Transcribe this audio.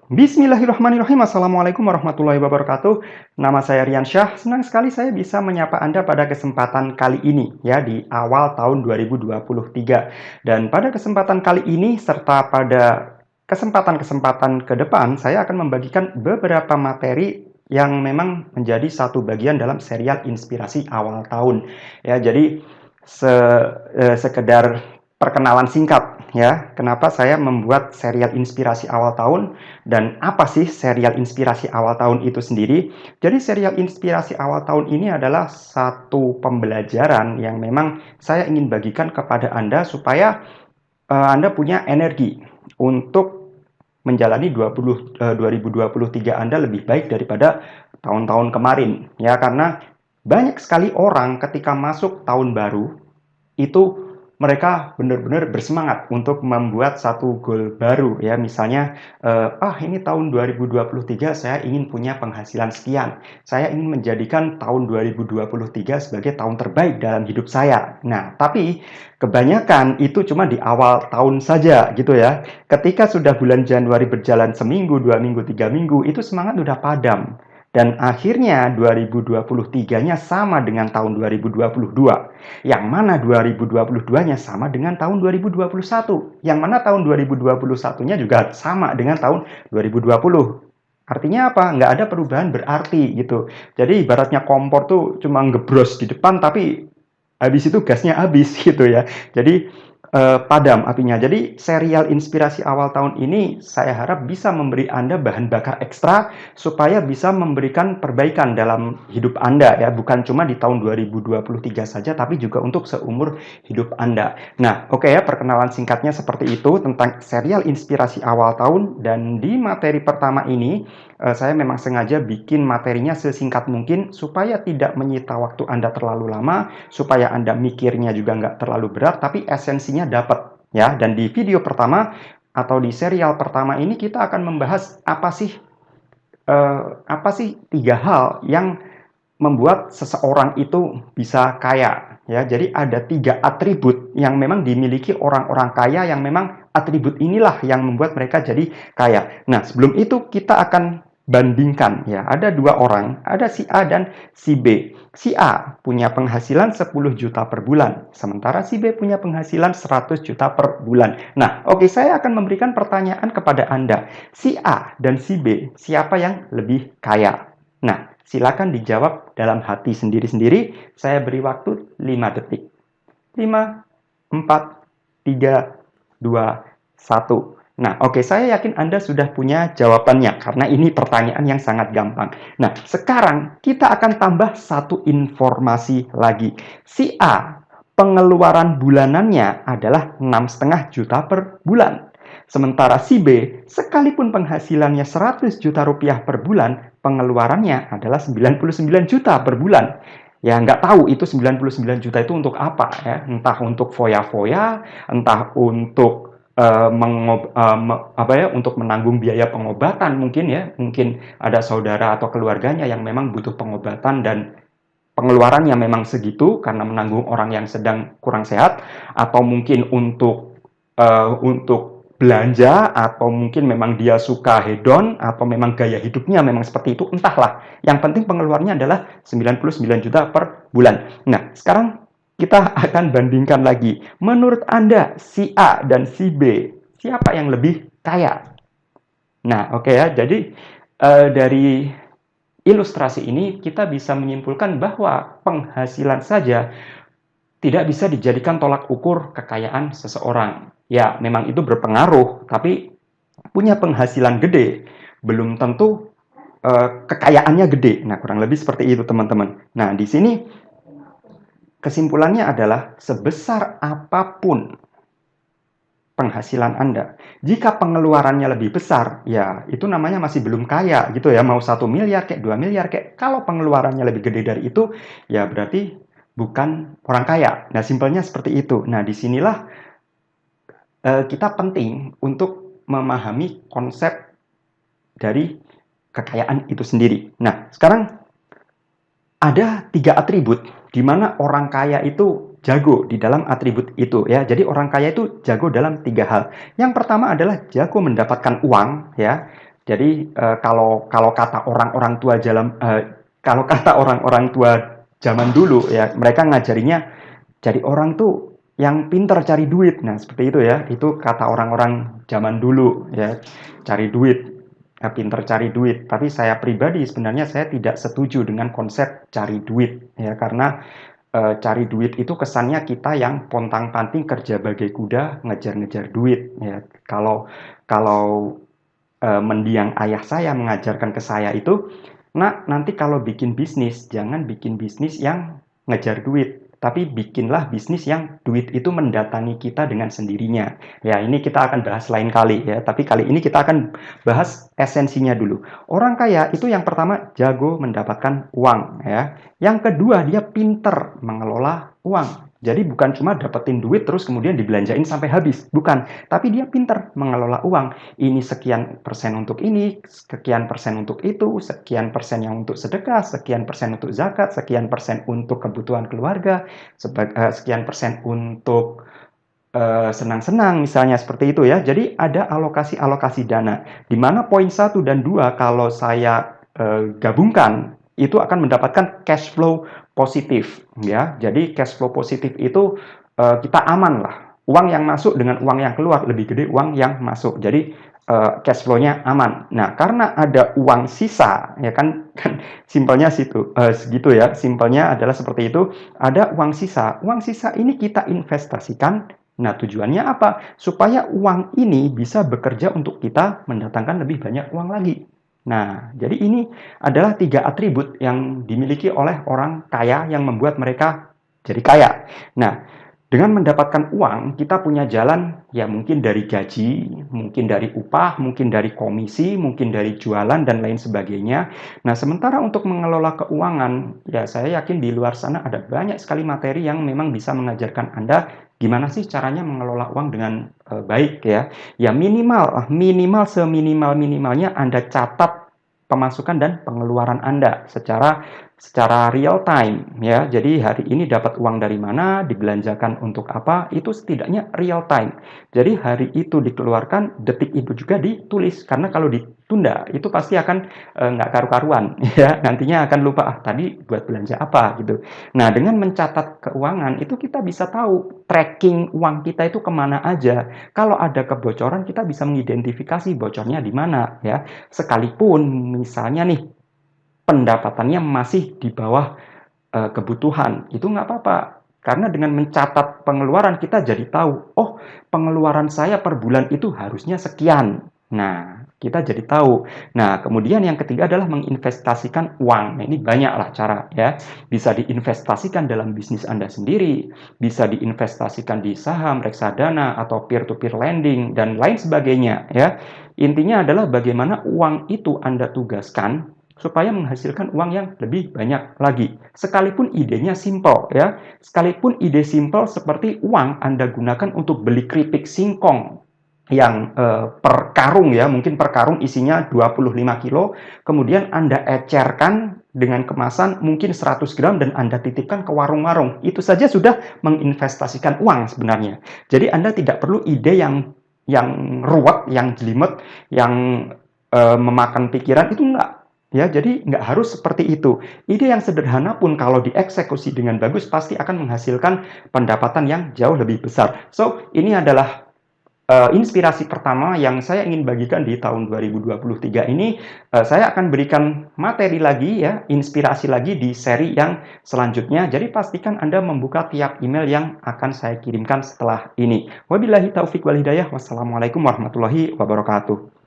Bismillahirrahmanirrahim. Assalamualaikum warahmatullahi wabarakatuh. Nama saya Rian Syah. Senang sekali saya bisa menyapa Anda pada kesempatan kali ini ya di awal tahun 2023. Dan pada kesempatan kali ini serta pada kesempatan-kesempatan ke depan saya akan membagikan beberapa materi yang memang menjadi satu bagian dalam serial inspirasi awal tahun. Ya, jadi sekedar perkenalan singkat ya, kenapa saya membuat serial inspirasi awal tahun dan apa sih serial inspirasi awal tahun itu sendiri? Jadi serial inspirasi awal tahun ini adalah satu pembelajaran yang memang saya ingin bagikan kepada Anda supaya Anda punya energi untuk menjalani 2023 Anda lebih baik daripada tahun-tahun kemarin ya, karena banyak sekali orang ketika masuk tahun baru itu mereka benar-benar bersemangat untuk membuat satu goal baru ya, misalnya ini tahun 2023 saya ingin punya penghasilan sekian, saya ingin menjadikan tahun 2023 sebagai tahun terbaik dalam hidup saya. Nah, tapi kebanyakan itu cuma di awal tahun saja gitu ya. Ketika sudah bulan Januari berjalan seminggu, 2 minggu, 3 minggu, itu semangat udah padam. Dan akhirnya 2023-nya sama dengan tahun 2022. Yang mana 2022-nya sama dengan tahun 2021. Yang mana tahun 2021-nya juga sama dengan tahun 2020. Artinya apa? Nggak ada perubahan berarti gitu. Jadi ibaratnya kompor tuh cuma ngebros di depan tapi habis itu gasnya habis gitu ya. Jadi padam apinya. Jadi serial inspirasi awal tahun ini saya harap bisa memberi Anda bahan bakar ekstra supaya bisa memberikan perbaikan dalam hidup Anda ya, bukan cuma di tahun 2023 saja tapi juga untuk seumur hidup Anda. Nah, oke ya, perkenalan singkatnya seperti itu tentang serial inspirasi awal tahun. Dan di materi pertama ini saya memang sengaja bikin materinya sesingkat mungkin supaya tidak menyita waktu Anda terlalu lama, supaya Anda mikirnya juga nggak terlalu berat, tapi esensinya dapat ya. Dan di video pertama atau di serial pertama ini kita akan membahas apa sih 3 hal yang membuat seseorang itu bisa kaya ya. Jadi ada 3 atribut yang memang dimiliki orang-orang kaya, yang memang atribut inilah yang membuat mereka jadi kaya. Nah, sebelum itu kita akan bandingkan ya. Ada 2 orang, ada si A dan si B. Si A punya penghasilan 10 juta per bulan, sementara si B punya penghasilan 100 juta per bulan. Nah, oke, saya akan memberikan pertanyaan kepada Anda. Si A dan si B, siapa yang lebih kaya? Nah, silakan dijawab dalam hati sendiri-sendiri. Saya beri waktu 5 detik. 5, 4, 3, 2, 1. Nah, oke, saya yakin Anda sudah punya jawabannya karena ini pertanyaan yang sangat gampang. Nah, sekarang kita akan tambah satu informasi lagi. Si A, pengeluaran bulanannya adalah 6,5 juta per bulan. Sementara si B, sekalipun penghasilannya 100 juta rupiah per bulan, pengeluarannya adalah 99 juta per bulan. Ya, nggak tahu itu 99 juta itu untuk apa ya. Entah untuk foya-foya, entah untuk untuk menanggung biaya pengobatan mungkin ya. Mungkin ada saudara atau keluarganya yang memang butuh pengobatan dan pengeluarannya memang segitu karena menanggung orang yang sedang kurang sehat, atau mungkin untuk belanja, atau mungkin memang dia suka hedon, atau memang gaya hidupnya memang seperti itu, entahlah. Yang penting pengeluarannya adalah 99 juta per bulan. Nah, sekarang kita akan bandingkan lagi. Menurut Anda, si A dan si B, siapa yang lebih kaya? Nah, oke ya. Jadi, dari ilustrasi ini kita bisa menyimpulkan bahwa penghasilan saja tidak bisa dijadikan tolak ukur kekayaan seseorang. Ya, memang itu berpengaruh, tapi punya penghasilan gede belum tentu kekayaannya gede. Nah, kurang lebih seperti itu, teman-teman. Nah, di sini kesimpulannya adalah sebesar apapun penghasilan Anda, jika pengeluarannya lebih besar, ya itu namanya masih belum kaya gitu ya. Mau 1 miliar kayak 2 miliar kayak, kalau pengeluarannya lebih gede dari itu, ya berarti bukan orang kaya. Nah, simpelnya seperti itu. Nah, disinilah kita penting untuk memahami konsep dari kekayaan itu sendiri. Nah, sekarang ada 3 atribut di mana orang kaya itu jago di dalam atribut itu ya. Jadi orang kaya itu jago dalam 3 hal. Yang pertama adalah jago mendapatkan uang ya. Jadi kalau kata orang-orang tua kalau kata orang-orang tua zaman dulu ya, mereka ngajarinya jadi orang tuh yang pinter cari duit. Nah, seperti itu ya. Itu kata orang-orang zaman dulu ya, cari duit, ya, pinter cari duit. Tapi saya pribadi sebenarnya saya tidak setuju dengan konsep cari duit ya, karena cari duit itu kesannya kita yang pontang-panting kerja bagai kuda ngejar-ngejar duit ya. Kalau kalau mendiang ayah saya mengajarkan ke saya itu, "Nak, nanti kalau bikin bisnis, jangan bikin bisnis yang ngejar duit, tapi bikinlah bisnis yang duit itu mendatangi kita dengan sendirinya." Ya, ini kita akan bahas lain kali ya, tapi kali ini kita akan bahas esensinya dulu. Orang kaya itu yang pertama jago mendapatkan uang ya. Yang kedua dia pinter mengelola uang. Jadi bukan cuma dapetin duit terus kemudian dibelanjain sampai habis, bukan. Tapi dia pinter mengelola uang. Ini sekian persen untuk ini, sekian persen untuk itu, sekian persen yang untuk sedekah, sekian persen untuk zakat, sekian persen untuk kebutuhan keluarga, sekian persen untuk senang-senang misalnya seperti itu ya. Jadi ada alokasi-alokasi dana, di mana poin 1 dan 2 kalau saya gabungkan itu akan mendapatkan cash flow positif ya. Jadi cash flow positif itu kita aman lah. Uang yang masuk dengan uang yang keluar lebih gede uang yang masuk. Jadi cash flow-nya aman. Nah, karena ada uang sisa ya kan simpelnya segitu ya. Simpelnya adalah seperti itu, ada uang sisa. Uang sisa ini kita investasikan. Nah, tujuannya apa? Supaya uang ini bisa bekerja untuk kita mendatangkan lebih banyak uang lagi. Nah, jadi ini adalah 3 atribut yang dimiliki oleh orang kaya yang membuat mereka jadi kaya. Nah, dengan mendapatkan uang, kita punya jalan ya mungkin dari gaji, mungkin dari upah, mungkin dari komisi, mungkin dari jualan dan lain sebagainya. Nah, sementara untuk mengelola keuangan, ya saya yakin di luar sana ada banyak sekali materi yang memang bisa mengajarkan Anda gimana sih caranya mengelola uang dengan baik ya. Ya minimal seminimal-minimalnya Anda catat pemasukan dan pengeluaran Anda secara real time ya. Jadi hari ini dapat uang dari mana, dibelanjakan untuk apa, itu setidaknya real time. Jadi hari itu dikeluarkan, detik itu juga ditulis. Karena kalau ditunda itu pasti akan nggak karu-karuan ya. Nantinya akan lupa tadi buat belanja apa gitu. Nah, dengan mencatat keuangan itu kita bisa tahu tracking uang kita itu kemana aja. Kalau ada kebocoran kita bisa mengidentifikasi bocornya di mana ya. Sekalipun misalnya nih pendapatannya masih di bawah kebutuhan, itu nggak apa-apa. Karena dengan mencatat pengeluaran kita jadi tahu, oh pengeluaran saya per bulan itu harusnya sekian. Nah, kita jadi tahu. Nah, kemudian yang ketiga adalah menginvestasikan uang. Nah, ini banyaklah cara ya. Bisa diinvestasikan dalam bisnis Anda sendiri, bisa diinvestasikan di saham, reksadana, atau peer-to-peer lending, dan lain sebagainya ya. Intinya adalah bagaimana uang itu Anda tugaskan supaya menghasilkan uang yang lebih banyak lagi. Sekalipun idenya simpel ya, sekalipun ide simpel seperti uang Anda gunakan untuk beli keripik singkong yang per karung ya, mungkin per karung isinya 25 kilo, kemudian Anda ecerkan dengan kemasan mungkin 100 gram dan Anda titipkan ke warung-warung. Itu saja sudah menginvestasikan uang sebenarnya. Jadi Anda tidak perlu ide yang ruwet, yang jelimet, yang memakan pikiran, itu enggak. Ya, jadi nggak harus seperti itu. Ide yang sederhana pun kalau dieksekusi dengan bagus pasti akan menghasilkan pendapatan yang jauh lebih besar. So, ini adalah inspirasi pertama yang saya ingin bagikan di tahun 2023 ini. Saya akan berikan materi lagi ya, inspirasi lagi di seri yang selanjutnya. Jadi pastikan Anda membuka tiap email yang akan saya kirimkan setelah ini. Wabillahi taufik wal hidayah. Wassalamualaikum warahmatullahi wabarakatuh.